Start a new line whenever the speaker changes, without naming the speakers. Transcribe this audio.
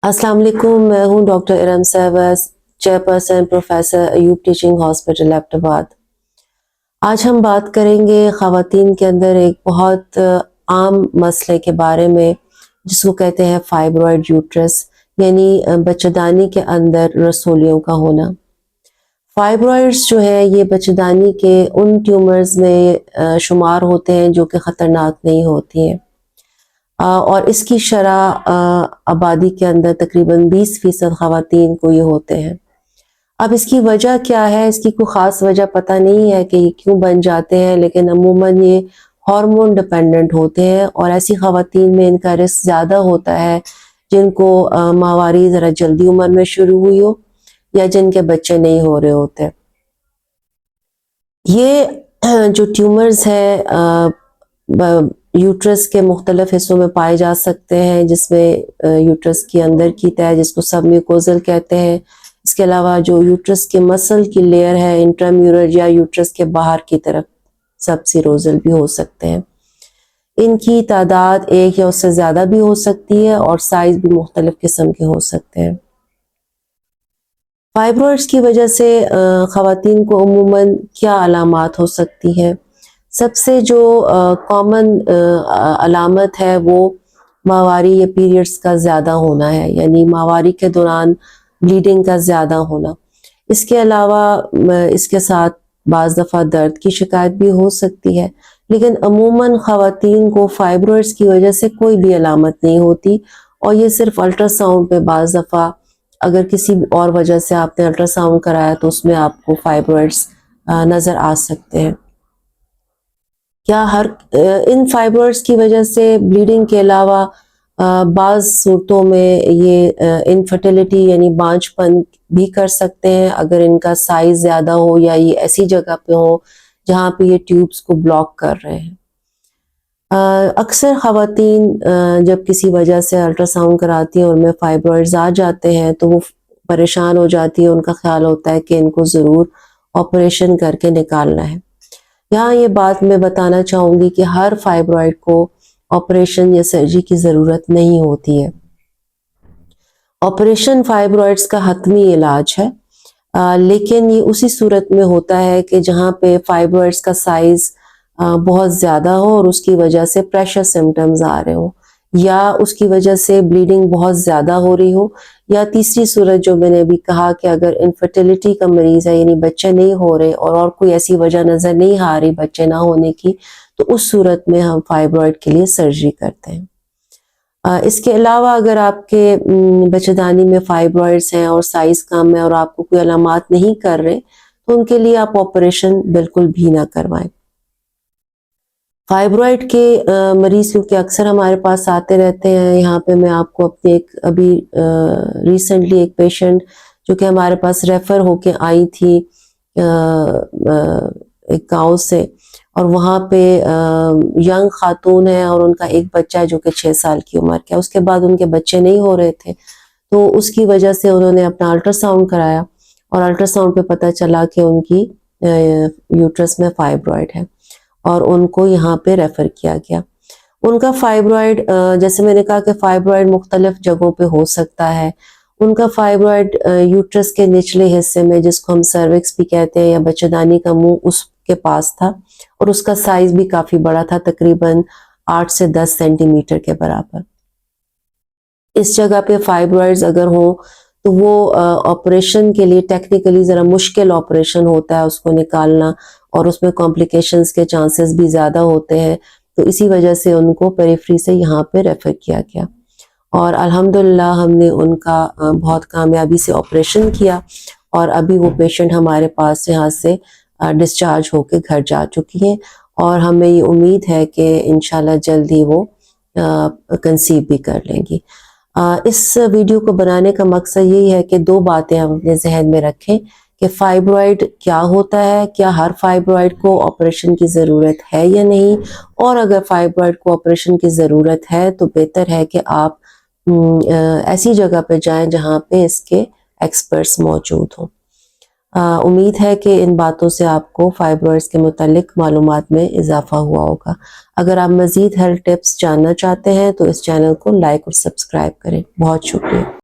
अस्सलाम वालेकुम, मैं हूँ डॉक्टर इरम सहवास, chairperson professor Ayub teaching hospital Abbottabad. आज हम बात करेंगे ख़वातीन के अंदर एक बहुत आम मसले के बारे में, जिसको कहते हैं फाइब्रॉइड यूट्रस, यानी बच्चेदानी के अंदर रसोलियों का होना। फाइब्रॉइड्स जो है ये बच्चेदानी के उन ट्यूमर्स में शुमार होते हैं जो कि ख़तरनाक नहीं होती हैं। और इसकी शरह आबादी के अंदर तकरीबन 20% ख़वातीन को ये होते हैं। अब इसकी वजह क्या है, इसकी कोई ख़ास वजह पता नहीं है कि ये क्यों बन जाते हैं, लेकिन अमूमन ये हार्मोन डिपेंडेंट होते हैं और ऐसी ख़वातीन में इनका रिस्क ज़्यादा होता है जिनको माहवारी ज़रा जल्दी उम्र में शुरू हुई हो या जिनके बच्चे नहीं हो रहे होते। ये जो ट्यूमर्स है यूट्रस के मुख्तलिफ हिस्सों में पाए जा सकते हैं, जिसमें यूट्रस के अंदर की तह जिसको सबम्यूकोजल कहते हैं। इसके अलावा जो यूट्रस के मसल की लेयर है इंट्राम्यूरल या यूट्रस के बाहर की तरफ सबसीरोजल भी हो सकते हैं। इनकी तादाद एक या उससे ज़्यादा भी हो सकती है और साइज भी मुख्तलिफ किस्म के हो सकते हैं। फाइब्रॉइड्स की वजह से ख़वातीन को अमूमन क्या अलामात हो सकती है? सबसे जो कॉमन अलामत है वो माहवारी या पीरियड्स का ज़्यादा होना है, यानी माहवारी के दौरान ब्लीडिंग का ज़्यादा होना। इसके अलावा इसके साथ बाज़ दफ़ा दर्द की शिकायत भी हो सकती है, लेकिन अमूमन ख़वातीन को फाइब्रॉइड्स की वजह से कोई भी अलामत नहीं होती और ये सिर्फ अल्ट्रासाउंड पे बाज़ दफ़ा अगर किसी और वजह से आपने अल्ट्रासाउंड कराया तो उसमें आपको फाइब्रॉइड्स नज़र आ सकते हैं। क्या इन फाइब्रॉइड्स की वजह से ब्लीडिंग के अलावा बाज़ सूरतों में ये इनफर्टिलिटी यानी बांझपन भी कर सकते हैं अगर इनका साइज ज़्यादा हो या ये ऐसी जगह पे हो जहाँ पे ये ट्यूब्स को ब्लॉक कर रहे हैं। अक्सर ख़वातीन जब किसी वजह से अल्ट्रासाउंड कराती हैं और उनमें फाइब्रॉइड्स आ जाते हैं तो वो परेशान हो जाती है, उनका ख्याल होता है कि इनको ज़रूर ऑपरेशन करके निकालना है। यहाँ ये बात मैं बताना चाहूँगी कि हर फाइब्रॉइड को ऑपरेशन या सर्जरी की ज़रूरत नहीं होती है। ऑपरेशन फाइब्रॉइड्स का हतमी इलाज है, लेकिन ये उसी सूरत में होता है कि जहाँ पे फाइब्रॉइड्स का साइज़ बहुत ज़्यादा हो और उसकी वजह से प्रेशर सिम्टम्स आ रहे हो या उसकी वजह से ब्लीडिंग बहुत ज़्यादा हो रही हो, या तीसरी सूरत जो मैंने अभी कहा कि अगर इनफर्टिलिटी का मरीज़ है यानी बच्चे नहीं हो रहे और कोई ऐसी वजह नज़र नहीं आ रही बच्चे ना होने की, तो उस सूरत में हम फाइब्रॉइड के लिए सर्जरी करते हैं। इसके अलावा अगर आपके बच्चेदानी में फाइब्रॉइड्स हैं और साइज़ कम है और आपको कोई अलामात नहीं कर रहे तो उनके लिए आप ऑपरेशन बिल्कुल भी ना करवाएं। फाइब्रॉइड के मरीज क्योंकि अक्सर हमारे पास आते रहते हैं, यहाँ पे मैं आपको अपने अभी रिसेंटली एक पेशेंट जो कि हमारे पास रेफ़र होके आई थी एक गांव से, और वहाँ पे यंग खातून है और उनका एक बच्चा है जो कि 6 साल की उम्र का है। उसके बाद उनके बच्चे नहीं हो रहे थे तो उसकी वजह से उन्होंने अपना अल्ट्रासाउंड कराया और अल्ट्रासाउंड पे पता चला कि उनकी यूट्रस में फाइब्रॉइड है और उनको यहाँ पे रेफ़र किया गया। उनका फाइब्रॉइड जैसे मैंने कहा कि फाइब्रॉइड मुख्तलिफ जगहों पे हो सकता है। उनका फाइब्रॉइड यूट्रस के निचले हिस्से में जिसको हम सर्विक्स भी कहते हैं या बच्चेदानी का मुंह, उसके पास था और उसका साइज भी काफ़ी बड़ा था, तकरीबन 8 से 10 सेंटीमीटर के बराबर। इस जगह पे फाइब्रॉइड्स अगर हो तो वो ऑपरेशन के लिए टेक्निकली ज़रा मुश्किल ऑपरेशन होता है उसको निकालना और उसमें कॉम्प्लिकेशंस के चांसेस भी ज़्यादा होते हैं, तो इसी वजह से उनको पेरिफेरी से यहाँ पे रेफ़र किया गया और अल्हम्दुलिल्लाह हमने उनका बहुत कामयाबी से ऑपरेशन किया और अभी वो पेशेंट हमारे पास यहाँ से डिस्चार्ज होके घर जा चुकी हैं और हमें ये उम्मीद है कि इंशाल्लाह जल्द ही वो कंसीव भी कर लेंगी। इस वीडियो को बनाने का मकसद यही है कि 2 बातें हम अपने जहन में रखें कि फाइब्रॉइड क्या होता है, क्या हर फाइब्रॉइड को ऑपरेशन की ज़रूरत है या नहीं, और अगर फाइब्रॉइड को ऑपरेशन की ज़रूरत है तो बेहतर है कि आप ऐसी जगह पे जाएं जहां पे इसके एक्सपर्ट्स मौजूद हों। उम्मीद है कि इन बातों से आपको फाइब्रॉइड्स के मुतालिक मालूमात में इजाफा हुआ होगा। अगर आप मज़ीद हेल्थ टिप्स जानना चाहते हैं तो इस चैनल को लाइक और सब्सक्राइब करें। बहुत शुक्रिया।